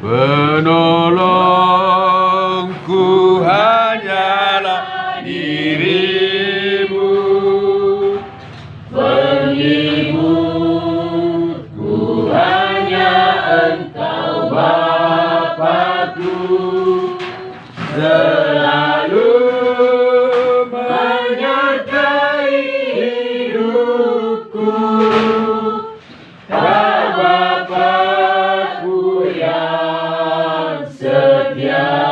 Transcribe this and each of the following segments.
Penolongku hanyalah dirimu, pengikutku hanya Engkau Bapa-Ku, selalu menyertai hidupku. Kau Bapa-Ku yang setia.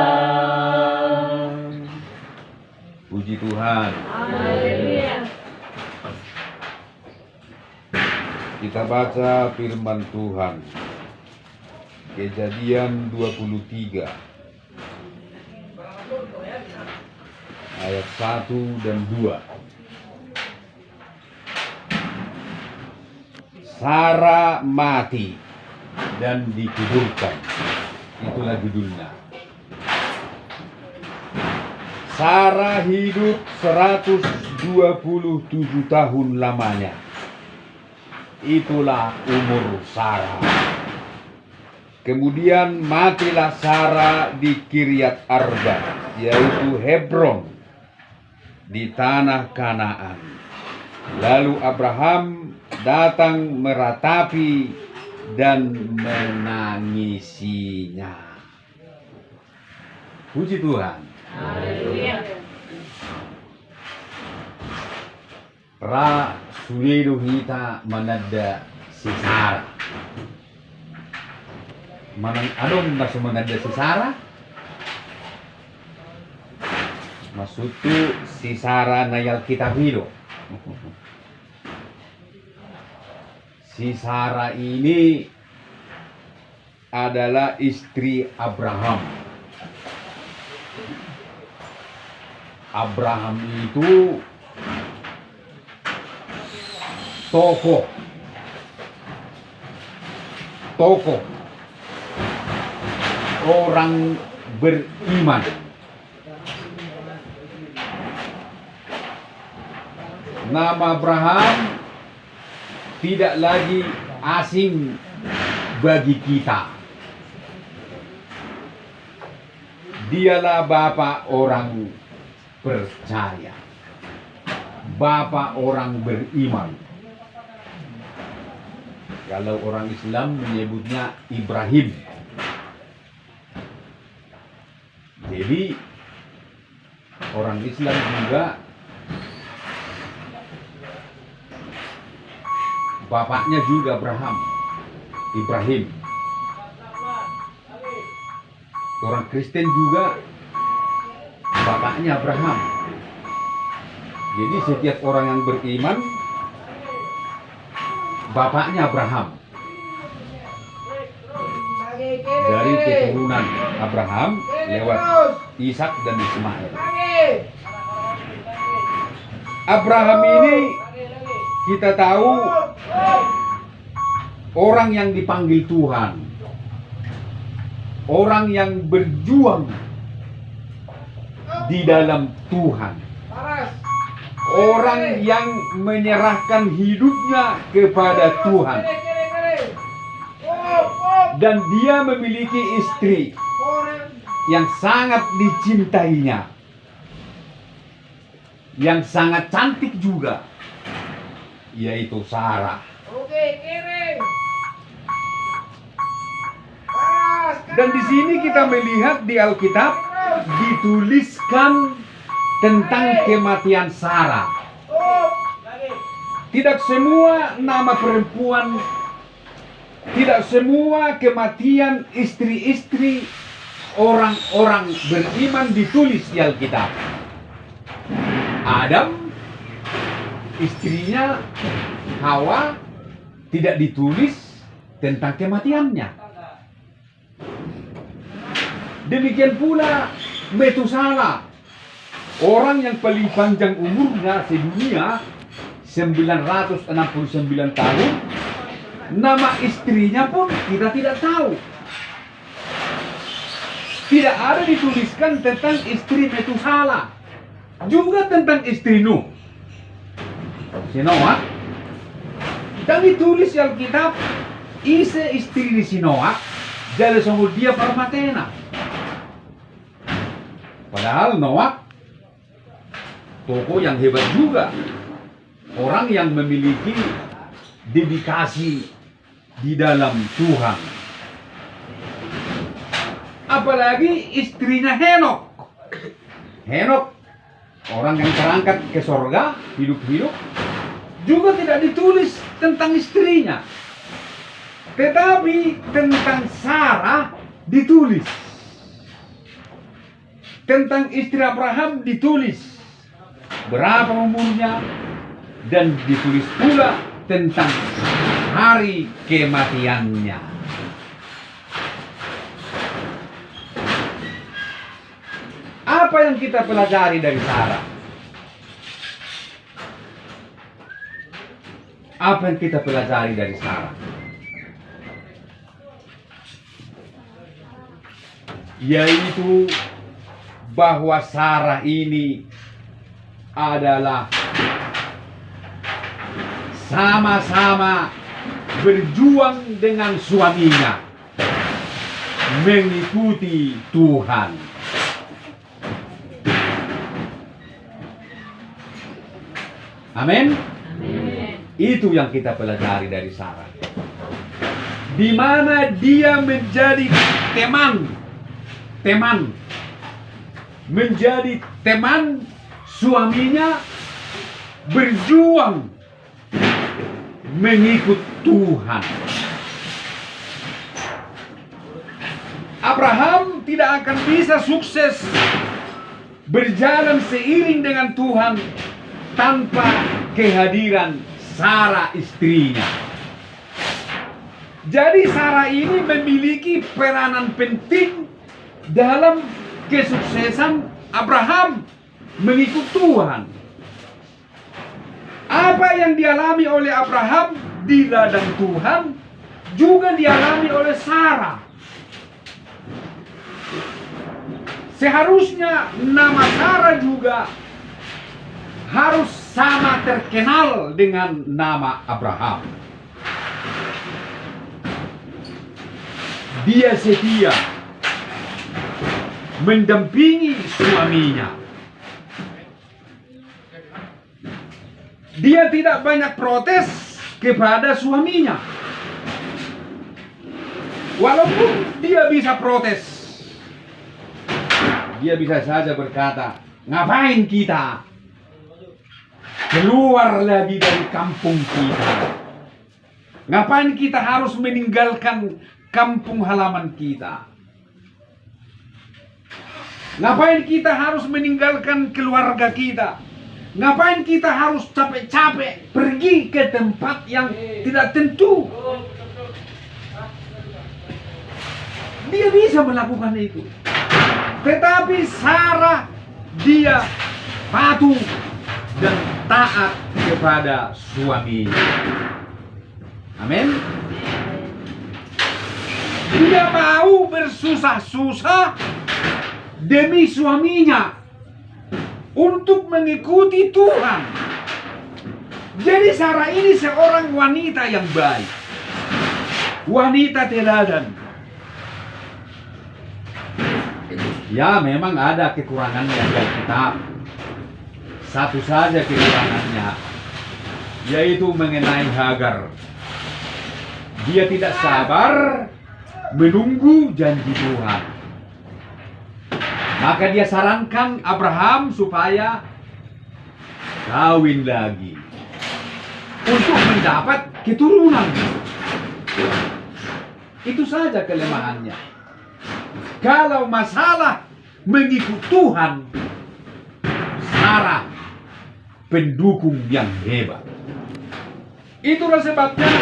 Puji Tuhan. Haleluya. Kita baca firman Tuhan. Kejadian 23 ayat 1 dan 2. Sara mati dan dikuburkan. Itulah judulnya. Sara hidup 127 tahun lamanya. Itulah umur Sara. Kemudian matilah Sara di Kiryat Arba, yaitu Hebron, di tanah Kanaan. Lalu Abraham datang meratapi dan menangisinya. Puji Tuhan. Haleluya. Ra sulido hita manada si Sara. Manang adong baso manada si Sara? Masutu si Sara nayal kitab hidup. Si Sara ini adalah istri Abraham. Abraham itu tokoh orang beriman. Nama Abraham tidak lagi asing bagi kita. Dialah Bapa orang percaya, Bapa orang beriman. Kalau orang Islam menyebutnya Ibrahim. Jadi orang Islam juga bapaknya juga Ibrahim. Orang Kristen juga bapaknya Abraham. Jadi setiap orang yang beriman bapaknya Abraham. Dari keturunan Abraham lewat Ishak dan Ismail. Abraham ini kita tahu orang yang dipanggil Tuhan, orang yang berjuang di dalam Tuhan, orang yang menyerahkan hidupnya kepada Tuhan, dan dia memiliki istri yang sangat dicintainya, yang sangat cantik juga, yaitu Sarah. Dan di sini kita melihat di Alkitab dituliskan tentang kematian Sarah. Tidak semua nama perempuan, tidak semua kematian istri-istri orang-orang beriman ditulis di Alkitab. Adam, istrinya Hawa, tidak ditulis tentang kematiannya. Demikian pula Metusala, orang yang paling panjang umurnya sedunia, 969 tahun. Nama istrinya pun kita tidak tahu. Tidak ada dituliskan tentang istri Metusala. Juga tentang istri Nuh, si Noah. Dan ditulis di Alkitab, istri di si Noah Jadi sungguh dia permatena. Padahal Noah tokoh yang hebat juga. Orang yang memiliki dedikasi di dalam Tuhan. Apalagi istrinya Henok. Henok, orang yang terangkat ke sorga, hidup-hidup, juga tidak ditulis tentang istrinya. Tetapi tentang Sarah ditulis. Tentang istri Abraham ditulis berapa umurnya, dan ditulis pula tentang hari kematiannya. Apa yang kita pelajari dari Sarah? Apa yang kita pelajari dari Sarah? Yaitu bahwa Sarah ini adalah sama-sama berjuang dengan suaminya mengikuti Tuhan. Amin. Itu yang kita pelajari dari Sarah. Di mana dia menjadi menjadi teman suaminya berjuang mengikut Tuhan. Abraham tidak akan bisa sukses berjalan seiring dengan Tuhan tanpa kehadiran Sarah istrinya. Jadi Sarah ini memiliki peranan penting dalam kesuksesan Abraham mengikut Tuhan. Apa yang dialami oleh Abraham di ladang Tuhan juga dialami oleh Sarah. Seharusnya nama Sarah juga harus sama terkenal dengan nama Abraham. Dia setia mendampingi suaminya. Dia tidak banyak protes kepada suaminya. Walaupun dia bisa protes, dia bisa saja berkata, ngapain kita keluar lagi dari kampung kita? Ngapain kita harus meninggalkan kampung halaman kita? Ngapain kita harus meninggalkan keluarga kita? Ngapain kita harus capek-capek pergi ke tempat yang tidak tentu? Dia bisa melakukan itu. Tetapi Sarah, dia patuh dan taat kepada suaminya. Amin. Dia mau bersusah-susah demi suaminya untuk mengikuti Tuhan. Jadi Sarah ini seorang wanita yang baik, wanita teladan. Ya, memang ada kekurangannya dalam kitab. Satu saja kekurangannya, yaitu mengenai Hagar. Dia tidak sabar menunggu janji Tuhan. Maka dia sarankan Abraham supaya kawin lagi untuk mendapat keturunan. Itu saja kelemahannya. Kalau masalah mengikut Tuhan, Sarah pendukung yang hebat. Itulah sebabnya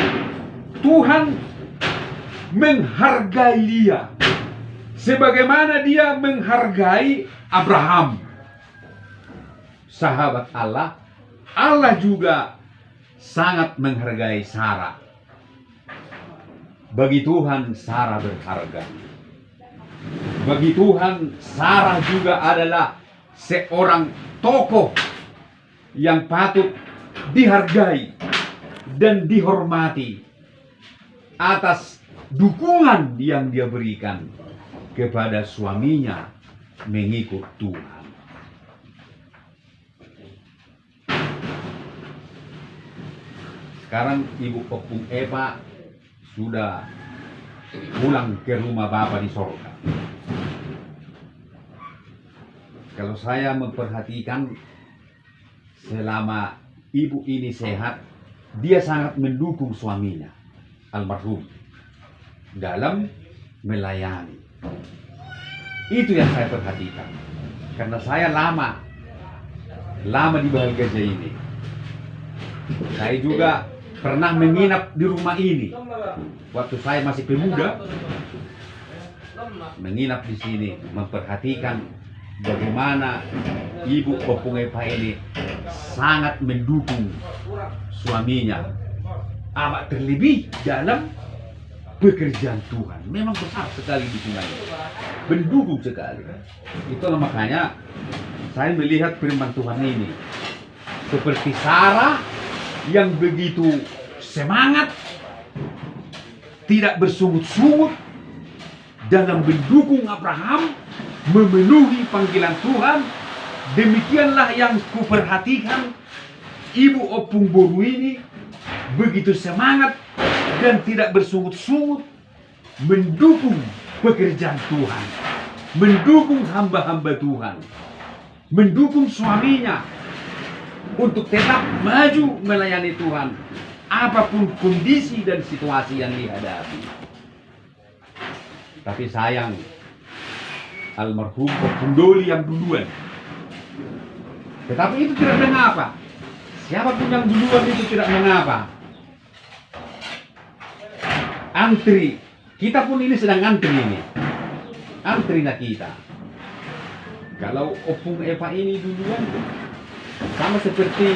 Tuhan menghargai dia sebagaimana dia menghargai Abraham, sahabat Allah. Allah juga sangat menghargai Sarah. Bagi Tuhan Sarah berharga. Bagi Tuhan Sarah juga adalah seorang tokoh yang patut dihargai dan dihormati atas dukungan yang dia berikan kepada suaminya mengikut Tuhan. Sekarang Ibu Opung Eva sudah pulang ke rumah Bapa di sorga. Kalau saya memperhatikan selama ibu ini sehat, dia sangat mendukung suaminya, almarhum, dalam melayani. Itu yang saya perhatikan. Karena saya lama di Bahagia ini. Saya juga pernah menginap di rumah ini waktu saya masih pemuda, menginap di sini, memperhatikan bagaimana Ibu Opung Eva ini sangat mendukung suaminya, amat terlebih dalam pekerjaan Tuhan. Memang besar sekali dukungannya, mendukung sekali. Itulah makanya saya melihat firman Tuhan ini seperti Sarah yang begitu semangat, tidak bersungut-sungut dalam mendukung Abraham memenuhi panggilan Tuhan. Demikianlah yang kuperhatikan Ibu Opung Boru ini begitu semangat dan tidak bersungut-sungut mendukung pekerjaan Tuhan, mendukung hamba-hamba Tuhan, mendukung suaminya untuk tetap maju melayani Tuhan apapun kondisi dan situasi yang dihadapi. Tapi sayang, almarhum Opung Doli yang duluan. Tetapi itu tidak mengapa. Siapapun yang duluan itu tidak mengapa. Antri. Kita pun ini sedang antri ini. Antri nak kita. Kalau Opung Eva ini duluan, sama seperti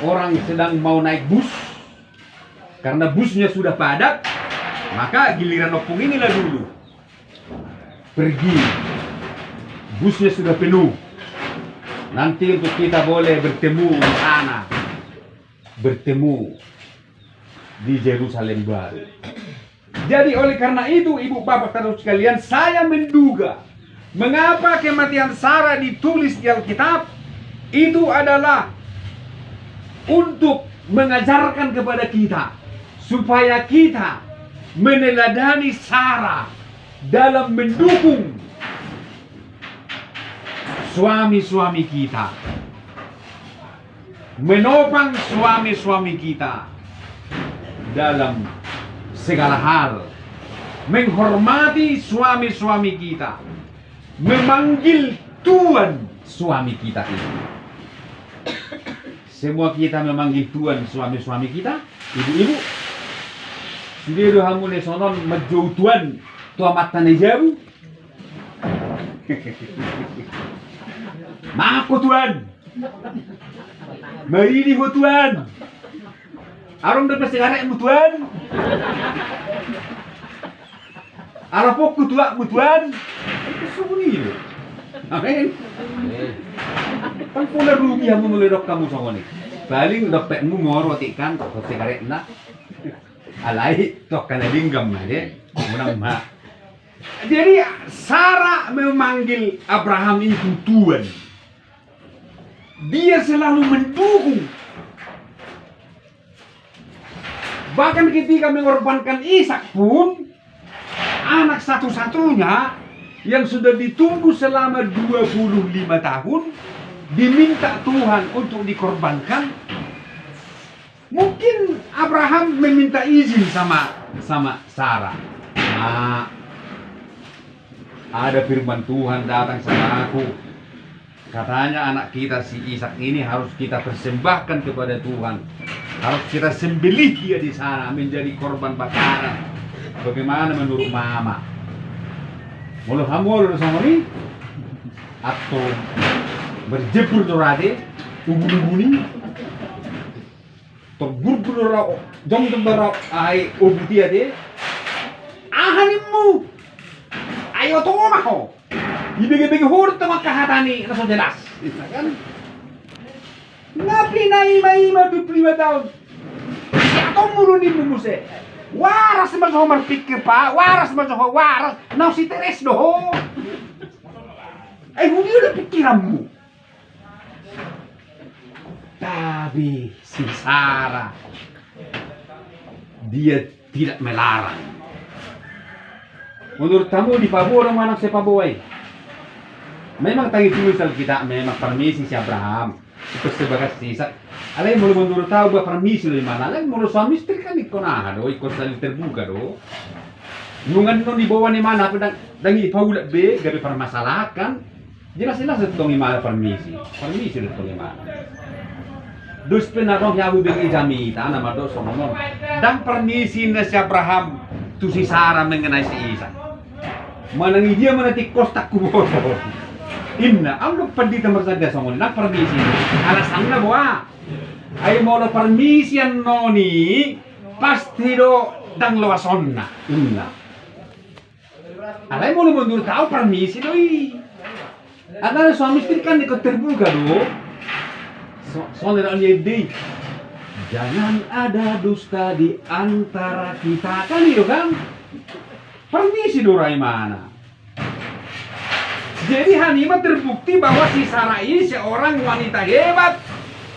orang sedang mau naik bus. Karena busnya sudah padat, maka giliran Opung inilah dulu pergi. Busnya sudah penuh. Nanti untuk kita boleh bertemu di sana, bertemu di Yerusalem baru. Jadi oleh karena itu, Ibu Bapak Saudara sekalian, saya menduga mengapa kematian Sarah ditulis di Alkitab itu adalah untuk mengajarkan kepada kita supaya kita meneladani Sarah dalam mendukung suami-suami kita, menopang suami-suami kita dalam segala hal, menghormati suami-suami kita, memanggil Tuhan suami kita ini. Semua kita memanggil Tuhan suami-suami kita, ibu-ibu. Sendiri hamune sonon majau Tuhan tua mata nejabu. Mako Tuhan, maridi ho Tuhan, arong dapat sekarang mu Tuhan, arapok ku tua mu Tuhan, itu suni lo, amin. Kan pula rugi kamu meledok kamu sama ni, paling dapat mu moro tikan, dapat sekarang nak, alai tok kana dinggam made, munang ma. Jadi Sarah memanggil Abraham itu Tuhan. Dia selalu mendukung. Bahkan ketika mengorbankan Ishak pun, anak satu-satunya yang sudah ditunggu selama 25 tahun, diminta Tuhan untuk dikorbankan. Mungkin Abraham meminta izin sama Sarah. Nah, ada firman Tuhan datang sama aku. Katanya anak kita si Ishak ini harus kita persembahkan kepada Tuhan. Harus kita sembelih dia di sana menjadi korban bakaran. Bagaimana menurut mama? Mulu hamul sama ni? Atau berjebur dorade, ubun-ubuni? Terbur-bur dorau, jom tembarau ai obuti ade. Ahanimu. Ayo tunggu mako. Ibig-ibig hurta makahatani na so jelas. Kan? Nga pinay-may 25 tahun. Siya itong murunin mo mo siya. Waras man sa marpikir pa, waras man sa waras, now si Teres doho. Ay, hindi na pikiran mo. Tapi si Sarah, dia tidak melarang. Menurut kamu di pabor ang anak si Paboy? Memang tadi tulis kita memang permisi si Abraham. Itu sebagai sisa. Alay mo menurut tahu bahwa permisi dari mana? Alay menurut suami istri kan ikonahan, ikut saling terbuka do. Nungan nun di bawah ni mana pedang dangi paulak be gabi permasalahan. Jelas-jelas itu ngimana permisi. Permisi itu ngimana. Dus penadong yahu bagi jami tanah mado somonon. Dan permisi na si Abraham tu si Sarah mengenai si Isa. Manangi dia menati kostak kubo. Inna, ang pandita marsada somonon. Dan permisi. Alasan na bawa. Ay mo na permisi yan noni. Pasti do dang lawason na. Inna. Alay mo na mundur tao permisi doi. At na suami istri kan ikut terbuka do. Soalnya dia jangan ada dusta di antara kita kan itu kan. Permisi dorai mana. Jadi Hanifah terbukti bahwa si Sarah ini seorang wanita hebat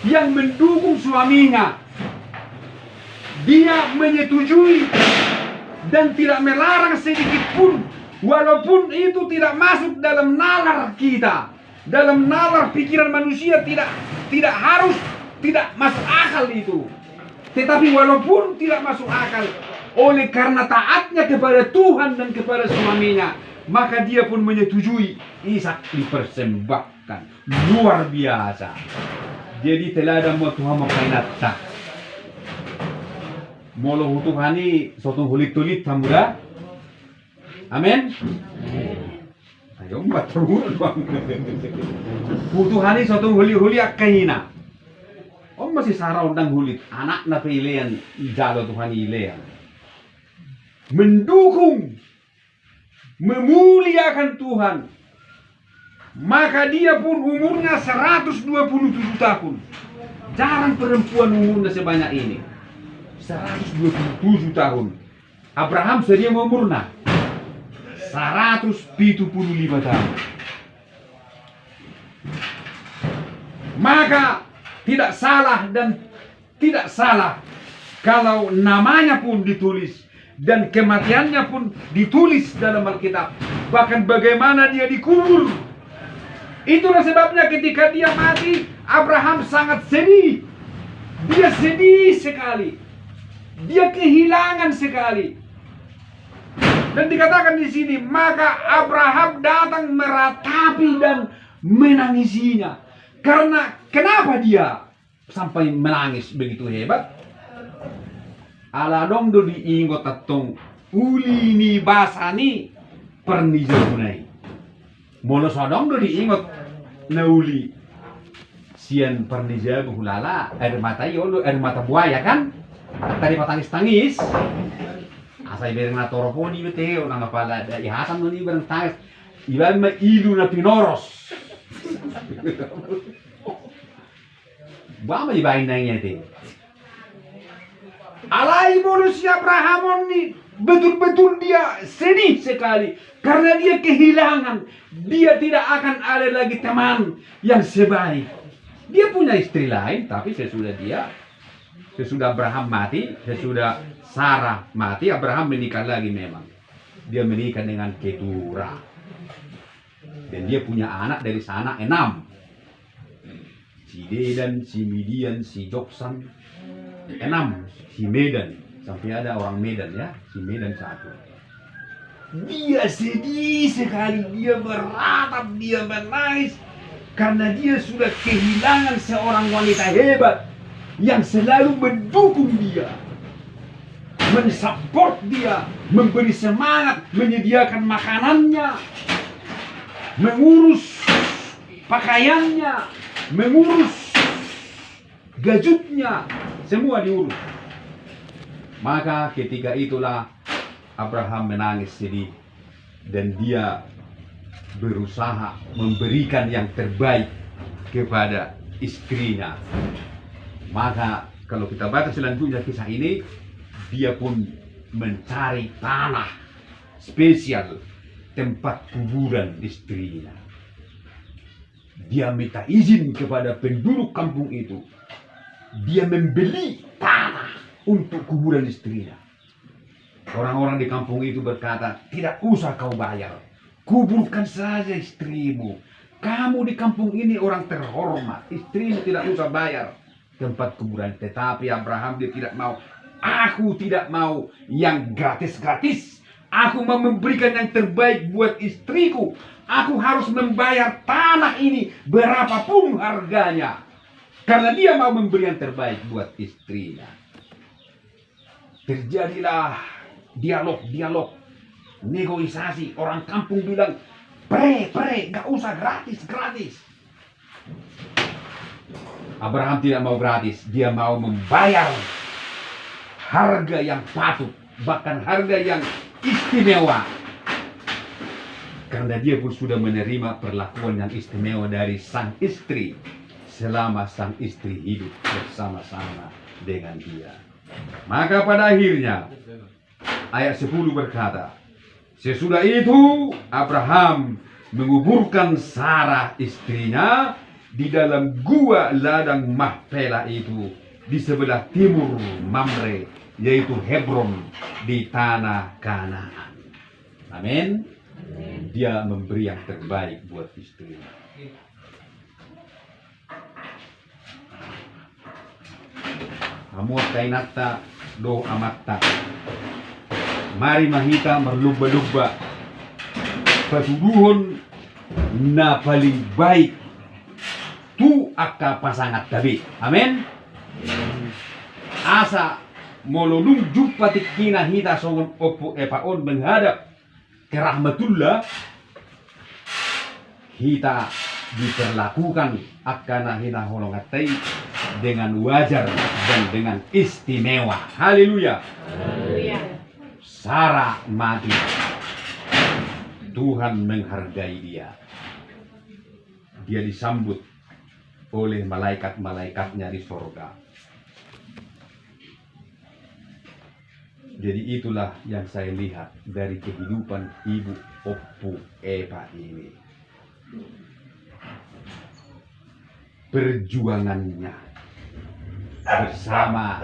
yang mendukung suaminya. Dia menyetujui dan tidak melarang sedikit pun, walaupun itu tidak masuk dalam nalar kita, dalam nalar pikiran manusia tidak harus, tidak masuk akal itu. Tetapi walaupun tidak masuk akal, oleh karena taatnya kepada Tuhan dan kepada suaminya, maka dia pun menyetujui Ishak dipersembahkan. Luar biasa. Jadi telada mo Tuhan makainata. Molo hutuhani sotong hulit-tulit hamura. Amin. Ayo maturun bang. Hutuhani sotong huli-huli akahina. Om masih Sarah undang hulit. Anak na pilihan jalo Tuhan ilehan. Mendukung, memuliakan Tuhan. Maka dia pun umurnya 127 tahun. Jarang perempuan umurnya sebanyak ini. 127 tahun. Abraham sedia umurnya 175 tahun. Maka tidak salah dan tidak salah kalau namanya pun ditulis dan kematiannya pun ditulis dalam Alkitab. Bahkan bagaimana dia dikubur. Itulah sebabnya ketika dia mati, Abraham sangat sedih. Dia sedih sekali. Dia kehilangan sekali. Dan dikatakan di sini, maka Abraham datang meratapi dan menangisinya. Karena kenapa dia sampai menangis begitu hebat? Aladong do diingot atong uli ni basani pernijaunai. Molo sadong do diingot na uli sian pernija hulala air mata yolo air mata buaya kan? Tadi patangis-tangis. Asai bereng na toroponi bete o nang pala da ihasan no ni bereng tangis. Iban ma ilu na pinoros. Bama ibain nangnya te. Alai manusia Abraham ini betul-betul dia sedih sekali karena dia kehilangan. Dia tidak akan ada lagi teman yang sebaik. Dia punya istri lain, tapi sesudah Abraham mati, sesudah Sarah mati, Abraham menikah lagi memang. Dia menikah dengan Ketura. Dan dia punya anak dari sana 6. Si Dedan, si Midian, si Joksan. 6. Si Medan. Sampai ada orang Medan ya. Si Medan 1. Dia sedih sekali. Dia beratap, dia menangis. Karena dia sudah kehilangan seorang wanita hebat. Yang selalu mendukung dia. Mensupport dia. Memberi semangat. Menyediakan makanannya. Mengurus pakaiannya. Mengurus gajutnya. Semua diurus. Maka ketika itulah Abraham menangis sedih. Dan dia berusaha memberikan yang terbaik kepada istrinya. Maka kalau kita baca selanjutnya kisah ini, dia pun mencari tanah spesial tempat kuburan istrinya. Dia minta izin kepada penduduk kampung itu. Dia membeli tanah untuk kuburan istrinya. Orang-orang di kampung itu berkata, tidak usah kau bayar. Kuburkan saja istrimu. Kamu di kampung ini orang terhormat. Istrimu tidak usah bayar tempat kuburan. Tetapi Abraham dia tidak mau. Aku tidak mau yang gratis-gratis. Aku mau memberikan yang terbaik buat istriku. Aku harus membayar tanah ini berapapun harganya. Karena dia mau memberi yang terbaik buat istrinya. Terjadilah dialog, negosiasi. Orang kampung bilang, pre, gak usah gratis. Abraham tidak mau gratis. Dia mau membayar harga yang patut. Bahkan harga yang istimewa. Karena dia pun sudah menerima perlakuan yang istimewa dari sang istri. Selama sang istri hidup bersama-sama dengan dia. Maka pada akhirnya ayat 10 berkata, sesudah itu Abraham menguburkan Sarah istrinya di dalam gua ladang Mahpelah itu di sebelah timur Mamre, yaitu Hebron di tanah Kanaan. Amin. Dia memberi yang terbaik buat istrinya. Amor kainata do amatta. Mari mahita merlubah-lubah patuduhon na paling baik tu akka pasangat tabi. Amin. Asa mololung jupatik kina hita songon opo epaon menghadap ke rahmatullah, hita diperlakukan akana hina holongatai dengan wajar dan dengan istimewa. Haleluya. Sarah mati. Tuhan menghargai dia. Dia disambut oleh malaikat-malaikatnya di sorga. Jadi itulah yang saya lihat dari kehidupan Ibu Oppu Eva ini. Perjuangannya bersama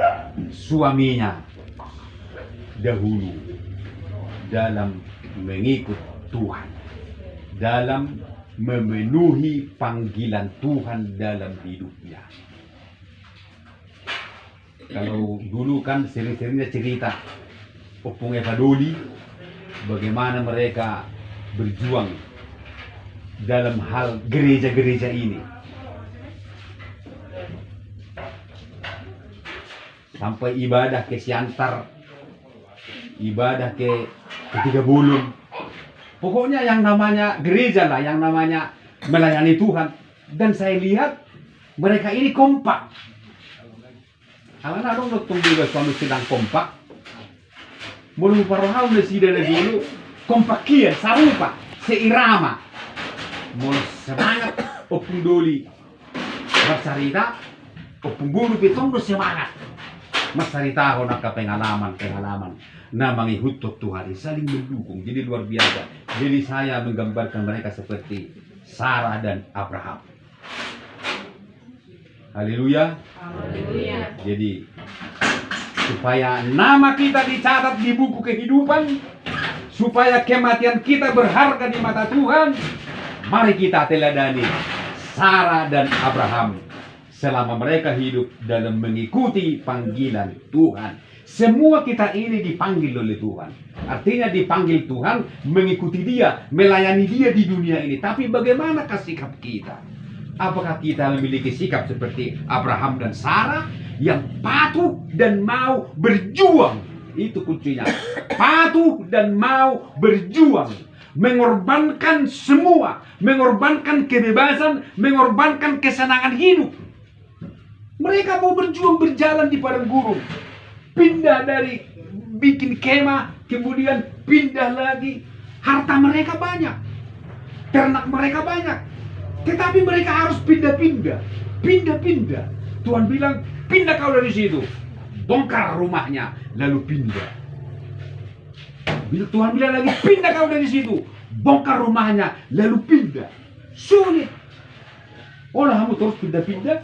suaminya dahulu dalam mengikut Tuhan, dalam memenuhi panggilan Tuhan dalam hidupnya. Kalau dulu kan sering-seringnya cerita Opung Eva Doli, bagaimana mereka berjuang dalam hal gereja-gereja ini. Sampai ibadah ke Siantar, ibadah ke Tiga Bulun. Pokoknya yang namanya gereja lah, yang namanya melayani Tuhan. Dan saya lihat mereka ini kompak. Alam dong notong juga suami sedang kompak. Mulu parohau na sida na dulu kompak kia, sarupa, seirama. Mulu semangat Opung Doli bersarita, Opung Bulu pitong semangat. Masarita ako ng pengalaman na manghihutok Tuhan, saling mendukung. Jadi luar biasa. Jadi saya menggambarkan mereka seperti Sarah dan Abraham. Haleluya. Haleluya. Jadi supaya nama kita dicatat di buku kehidupan, supaya kematian kita berharga di mata Tuhan, mari kita teladani Sarah dan Abraham selama mereka hidup dalam mengikuti panggilan Tuhan. Semua kita ini dipanggil oleh Tuhan. Artinya dipanggil Tuhan mengikuti Dia, melayani Dia di dunia ini. Tapi bagaimanakah sikap kita? Apakah kita memiliki sikap seperti Abraham dan Sarah yang patuh dan mau berjuang? Itu kuncinya. Patuh dan mau berjuang. Mengorbankan semua. Mengorbankan kebebasan. Mengorbankan kesenangan hidup. Mereka mau berjuang berjalan di padang gurun. Pindah dari bikin kemah. Kemudian pindah lagi. Harta mereka banyak. Ternak mereka banyak. Tetapi mereka harus pindah-pindah. Pindah-pindah. Tuhan bilang, pindah kau dari situ. Bongkar rumahnya. Lalu pindah. Bila Tuhan bilang lagi, pindah kau dari situ. Bongkar rumahnya, lalu pindah. Sulit. Olah kamu terus pindah-pindah.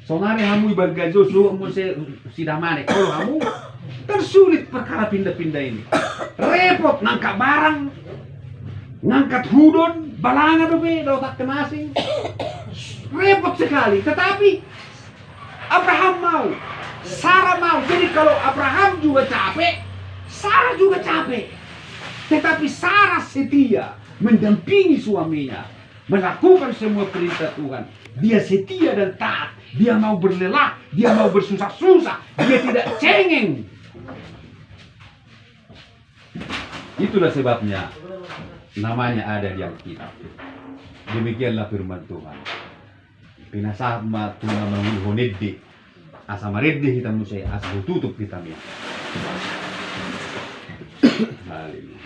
Sonare kamu ibarat Joshua mau sidah mana? Kalau kamu tersulit perkara pindah-pindah ini. Repot ngangkat barang, ngangkat hudon, balangan dobe, otak kemasing. Repot sekali. Tetapi Abraham mau, Sarah mau. Jadi kalau Abraham juga capek, Sarah juga capek. Tetapi Sarah setia mendampingi suaminya, melakukan semua perintah Tuhan. Dia setia dan taat. Dia mau berlelah, dia mau bersusah-susah, dia tidak cengeng. Itulah sebabnya namanya ada di Alkitab. Demikianlah firman Tuhan. Pinasama Tuhan menghonedde, asama redde hitam musay, asa tutup hitam ya. Haleluya.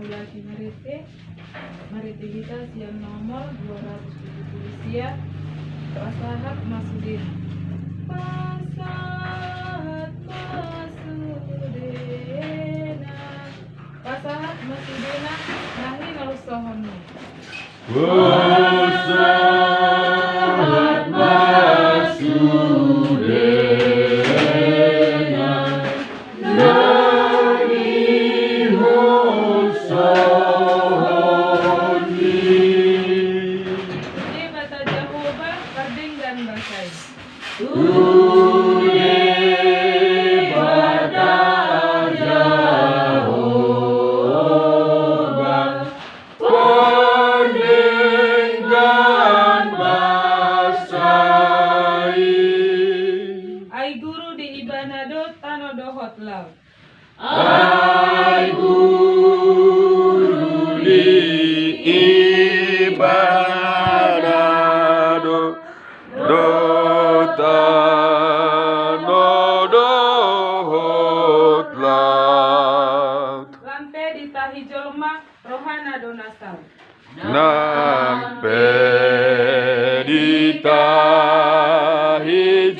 Lagi Marite kita siang nomor 270 siap Pasahat Masudin. Pasahat Masudena, Pasahat Masudena nahi nausohonu. Pasahat Masudena nahi nausohoni. Di mata Jehovah karding dan basai. Tuye bata Jehovah peninggan basai. Ai guru di ibanado tanodohot laut. Ai guru di ibadah dohot laut Lampe di tahi jolma rohana donasal. nampe di tahi